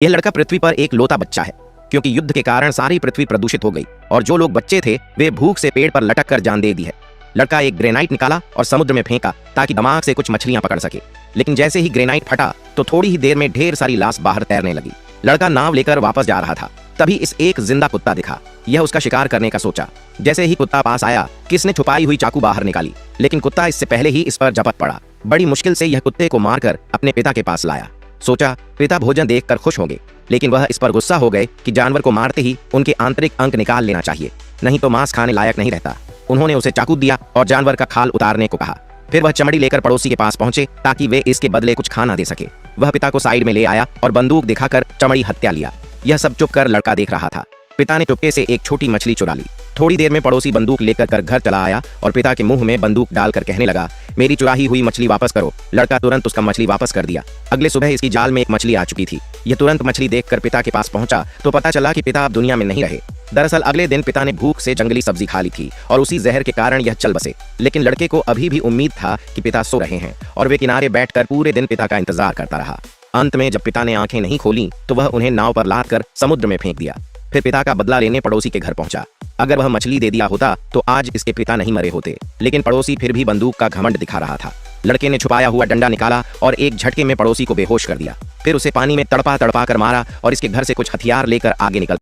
यह लड़का पृथ्वी पर एक लौता बच्चा है, क्योंकि युद्ध के कारण सारी पृथ्वी प्रदूषित हो गई और जो लोग बच्चे थे वे भूख से पेड़ पर लटक कर जान दे दी है। लड़का एक ग्रेनाइट निकाला और समुद्र में फेंका ताकि दिमाग से कुछ मछलियां पकड़ सके, लेकिन जैसे ही ग्रेनाइट फटा तो थोड़ी ही देर में ढेर सारी लाश बाहर तैरने लगी। लड़का नाव लेकर वापस जा रहा था, तभी इस एक जिंदा कुत्ता दिखा। यह उसका शिकार करने का सोचा। जैसे ही कुत्ता पास आया, किसने छुपाई हुई चाकू बाहर निकाली, लेकिन कुत्ता इससे पहले ही इस पर झपट पड़ा। बड़ी मुश्किल से यह कुत्ते को मारकर अपने पिता के पास लाया। सोचा पिता भोजन देखकर खुश होंगे, लेकिन वह इस पर गुस्सा हो गए कि जानवर को मारते ही उनके आंतरिक अंग निकाल लेना चाहिए, नहीं तो मांस खाने लायक नहीं रहता। उन्होंने उसे चाकू दिया और जानवर का खाल उतारने को कहा। फिर वह चमड़ी लेकर पड़ोसी के पास पहुंचे ताकि वे इसके बदले कुछ खाना दे सके। वह पिता को साइड में ले आया और बंदूक दिखाकर चमड़ी हत्या लिया। यह सब चुप कर लड़का देख रहा था। पिता ने चुपके से एक छोटी मछली चुरा ली। थोड़ी देर में पड़ोसी बंदूक लेकर घर चला आया और पिता के मुंह में बंदूक डालकर कहने लगा, मेरी चुराई हुई मछली वापस करो। लड़का तुरंत उसका मछली वापस कर दिया। अगले सुबह इसकी जाल में एक मछली आ चुकी थी। यह तुरंत मछली देखकर पिता के पास पहुंचा तो पता चला कि पिता अब दुनिया में नहीं रहे। दरअसल अगले दिन पिता ने भूख से जंगली सब्जी खा ली थी और उसी जहर के कारण यह चल बसे। लेकिन लड़के को अभी भी उम्मीद था कि पिता सो रहे हैं और वे किनारे बैठकर पूरे दिन पिता का इंतजार करता रहा। अंत में जब पिता ने आंखें नहीं खोली तो वह उन्हें नाव पर लाद कर समुद्र में फेंक दिया। फिर पिता का बदला लेने पड़ोसी के घर पहुंचा। अगर वह मछली दे दिया होता तो आज इसके पिता नहीं मरे होते, लेकिन पड़ोसी फिर भी बंदूक का घमंड दिखा रहा था। लड़के ने छुपाया हुआ डंडा निकाला और एक झटके में पड़ोसी को बेहोश कर दिया। फिर उसे पानी में तड़पा तड़पा कर मारा और इसके घर से कुछ हथियार लेकर आगे निकल